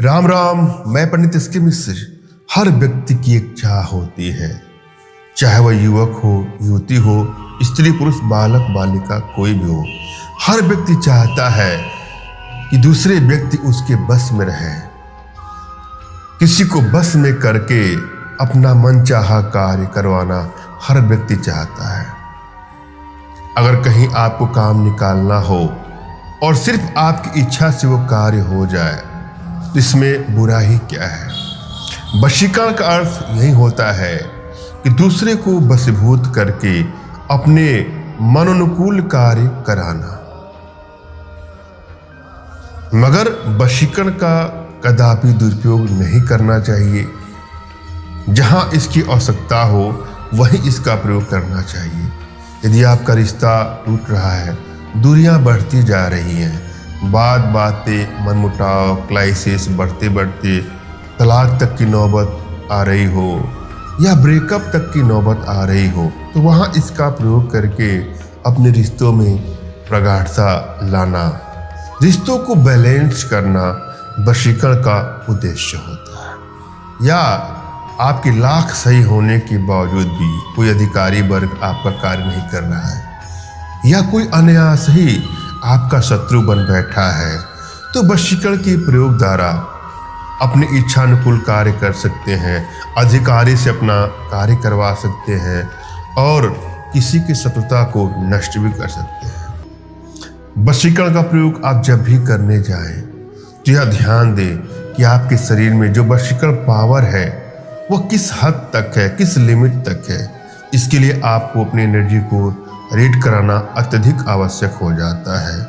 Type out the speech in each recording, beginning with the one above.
राम राम। मैं पंडित एस के मिश्र। हर व्यक्ति की एक चाह होती है, चाहे वह युवक हो, युवती हो, स्त्री पुरुष, बालक बालिका, कोई भी हो। हर व्यक्ति चाहता है कि दूसरे व्यक्ति उसके बस में रहे, किसी को बस में करके अपना मनचाहा कार्य करवाना हर व्यक्ति चाहता है। अगर कहीं आपको काम निकालना हो और सिर्फ आपकी इच्छा से वो कार्य हो जाए, इसमें बुरा ही क्या है। वशीकरण का अर्थ यही होता है कि दूसरे को वशीभूत करके अपने मनोनुकूल कार्य कराना। मगर वशीकरण का कदापि दुरुपयोग नहीं करना चाहिए। जहां इसकी आवश्यकता हो वहीं इसका प्रयोग करना चाहिए। यदि आपका रिश्ता टूट रहा है, दूरियां बढ़ती जा रही हैं, बात बातें मनमुटाव, क्राइसिस बढ़ते बढ़ते तलाक तक की नौबत आ रही हो या ब्रेकअप तक की नौबत आ रही हो, तो वहाँ इसका प्रयोग करके अपने रिश्तों में प्रगाढ़ता लाना, रिश्तों को बैलेंस करना वशीकरण का उद्देश्य होता है। या आपके लाख सही होने के बावजूद भी कोई अधिकारी वर्ग आपका कार्य नहीं कर रहा है या कोई अनायास ही आपका शत्रु बन बैठा है, तो वशीकरण के प्रयोग द्वारा अपनी इच्छानुकूल कार्य कर सकते हैं, अधिकारी से अपना कार्य करवा सकते हैं और किसी की शत्रुता को नष्ट भी कर सकते हैं। वशीकरण का प्रयोग आप जब भी करने जाएं तो यह ध्यान दें कि आपके शरीर में जो वशीकरण पावर है वह किस हद तक है, किस लिमिट तक है। इसके लिए आपको अपनी एनर्जी को रीड कराना अत्यधिक आवश्यक हो जाता है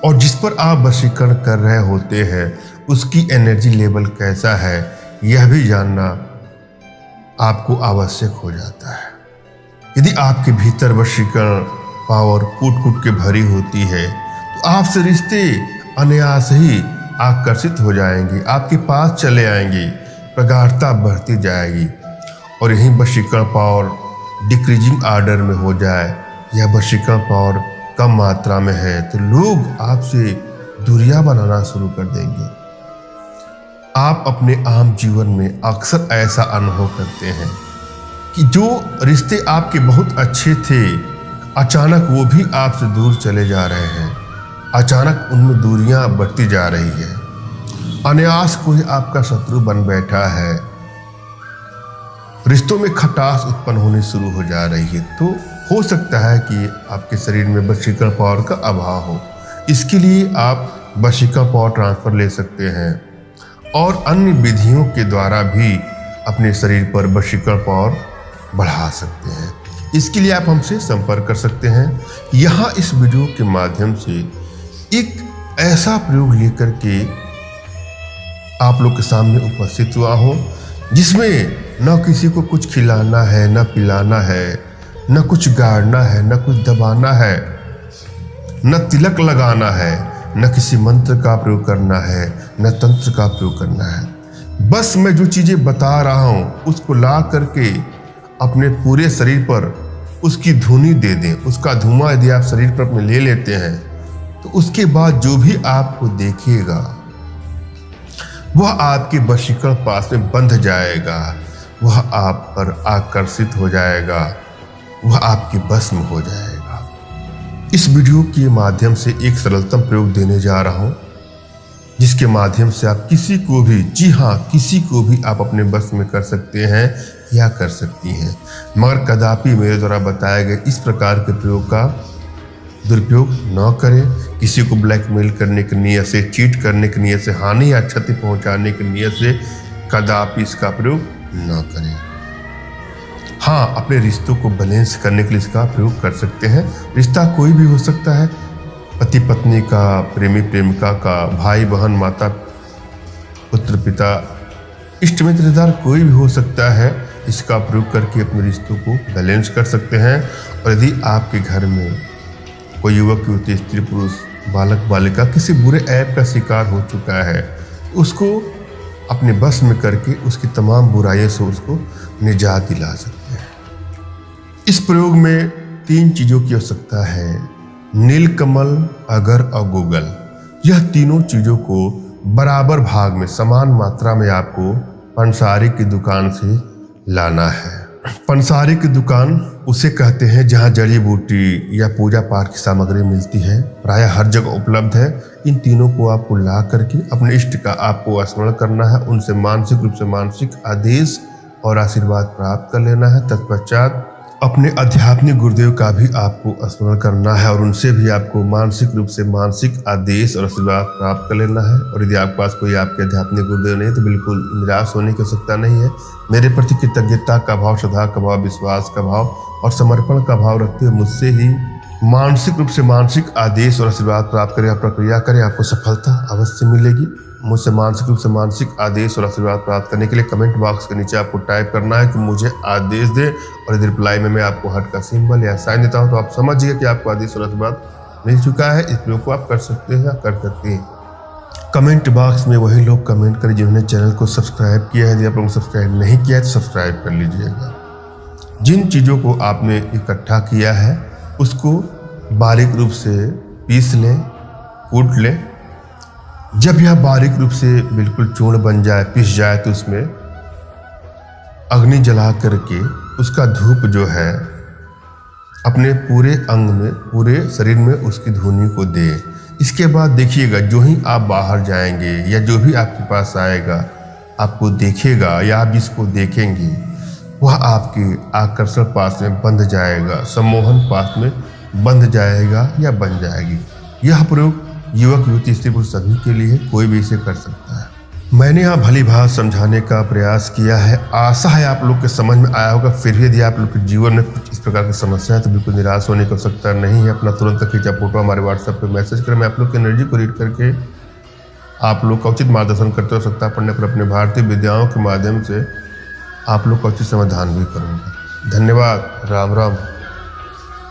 और जिस पर आप वशीकरण कर रहे होते हैं उसकी एनर्जी लेवल कैसा है यह भी जानना आपको आवश्यक हो जाता है। यदि आपके भीतर वशीकरण पावर कूट कूट के भरी होती है तो आपसे रिश्ते अनायास ही आकर्षित हो जाएंगे, आपके पास चले आएंगे, प्रगाढ़ता बढ़ती जाएगी। और यही वशीकरण पावर डिक्रीजिंग आर्डर में हो जाए या वशीकरण पावर कम मात्रा में है तो लोग आपसे दूरियां बनाना शुरू कर देंगे। आप अपने आम जीवन में अक्सर ऐसा अनुभव करते हैं कि जो रिश्ते आपके बहुत अच्छे थे, अचानक वो भी आपसे दूर चले जा रहे हैं, अचानक उनमें दूरियां बढ़ती जा रही है, अनायास कोई आपका शत्रु बन बैठा है, रिश्तों में खटास उत्पन्न होनी शुरू हो जा रही है, तो हो सकता है कि आपके शरीर में वशीकरण पावर का अभाव हो। इसके लिए आप वशीकरण पावर ट्रांसफर ले सकते हैं और अन्य विधियों के द्वारा भी अपने शरीर पर वशीकरण पावर बढ़ा सकते हैं। इसके लिए आप हमसे संपर्क कर सकते हैं। यहाँ इस वीडियो के माध्यम से एक ऐसा प्रयोग लेकर के आप लोग के सामने उपस्थित हुआ हूँ जिसमें न किसी को कुछ खिलाना है, न पिलाना है, न कुछ गाड़ना है, न कुछ दबाना है, न तिलक लगाना है, न किसी मंत्र का प्रयोग करना है, न तंत्र का प्रयोग करना है। बस मैं जो चीज़ें बता रहा हूँ उसको ला करके अपने पूरे शरीर पर उसकी धुनी दे दें। उसका धुआं यदि आप शरीर पर अपने ले लेते हैं तो उसके बाद जो भी आपको देखिएगा वह आपके वशीकरण पास में बंध जाएगा, वह आप पर आकर्षित हो जाएगा, वह आपके बस में हो जाएगा। इस वीडियो के माध्यम से एक सरलतम प्रयोग देने जा रहा हूं जिसके माध्यम से आप किसी को भी, जी हाँ, किसी को भी आप अपने बस में कर सकते हैं या कर सकती हैं। मगर कदापि मेरे द्वारा बताए गए इस प्रकार के प्रयोग का दुरुपयोग न करें। किसी को ब्लैकमेल करने की नीयत से, चीट करने की नीयत से, हानि या क्षति पहुंचाने की नीयत से कदापि इसका प्रयोग न करें। हाँ, अपने रिश्तों को बैलेंस करने के लिए इसका प्रयोग कर सकते हैं। रिश्ता कोई भी हो सकता है, पति पत्नी का, प्रेमी प्रेमिका का, भाई बहन, माता पुत्र पिता, इष्ट मित्र रिश्तेदार, कोई भी हो सकता है। इसका प्रयोग करके अपने रिश्तों को बैलेंस कर सकते हैं। और यदि आपके घर में कोई युवक युवती, स्त्री पुरुष, बालक बालिका किसी बुरे ऐप का शिकार हो चुका है, उसको अपने बस में करके उसकी तमाम बुराइयों से उसको निजात दिला सकते हैं। इस प्रयोग में 3 चीज़ों की आवश्यकता है: नीलकमल, अगर और गूगल। यह तीनों चीज़ों को बराबर भाग में समान मात्रा में आपको पंसारी की दुकान से लाना है। पंसारी की दुकान उसे कहते हैं जहां जड़ी बूटी या पूजा पाठ की सामग्री मिलती है, प्रायः हर जगह उपलब्ध है। इन तीनों को आपको ला करके अपने इष्ट का आपको स्मरण करना है, उनसे मानसिक रूप से मानसिक आदेश और आशीर्वाद प्राप्त कर लेना है। तत्पश्चात अपने आध्यात्मिक गुरुदेव का भी आपको स्मरण करना है और उनसे भी आपको मानसिक रूप से मानसिक आदेश और आशीर्वाद प्राप्त कर लेना है। और यदि आपके पास कोई आपके आध्यात्मिक गुरुदेव नहीं तो बिल्कुल निराश होने की आवश्यकता नहीं है। मेरे प्रति कृतज्ञता का भाव, श्रद्धा का भाव, विश्वास का भाव और समर्पण का भाव रखते हुए मुझसे ही मानसिक रूप से मानसिक आदेश और आशीर्वाद प्राप्त करें, प्रक्रिया करें, आपको सफलता अवश्य मिलेगी। मुझसे मानसिक रूप से मानसिक आदेश और आशीर्वाद प्राप्त करने के लिए कमेंट बॉक्स के नीचे आपको टाइप करना है कि मुझे आदेश दे, और यदि रिप्लाई में मैं आपको हार्ट का सिंबल या साइन देता हूं तो आप समझिए कि आपको आदेश और आशीर्वाद मिल चुका है। इस प्रयोग को आप कर सकते हैं या कर सकते हैं। कमेंट बॉक्स में वही लोग कमेंट करें जिन्होंने चैनल को सब्सक्राइब किया है। यदि आप लोगों ने सब्सक्राइब नहीं किया है तो सब्सक्राइब कर लीजिएगा। जिन चीज़ों को आपने इकट्ठा किया है उसको बारीक रूप से पीस लें, कूट लें। जब यह बारीक रूप से बिल्कुल चूर्ण बन जाए, पिस जाए, तो उसमें अग्नि जला करके उसका धूप जो है अपने पूरे अंग में, पूरे शरीर में उसकी धुनी को दे। इसके बाद देखिएगा, जो ही आप बाहर जाएंगे या जो भी आपके पास आएगा, आपको देखेगा या आप जिसको देखेंगे वह आपके आकर्षण पास में बंध जाएगा, सम्मोहन पास में बंध जाएगा या बन जाएगी। यह प्रयोग युवक, युवती, स्त्री पुरुष सभी के लिए, कोई भी इसे कर सकता है। मैंने यहाँ भली भात समझाने का प्रयास किया है। आशा है आप लोग के समझ में आया होगा। फिर भी यदि आप लोग के जीवन में कुछ इस प्रकार की समस्या है तो बिल्कुल निराश होने की आवश्यकता नहीं है। अपना तुरंत खींचा फोटो हमारे व्हाट्सएप पे मैसेज करें। मैं आप लोग की एनर्जी को रीड करके आप लोग का उचित मार्गदर्शन करते हो सकता पढ़ने पर अपने भारतीय विद्याओं के माध्यम से आप लोग का उचित समाधान भी करूँगा। धन्यवाद। राम राम।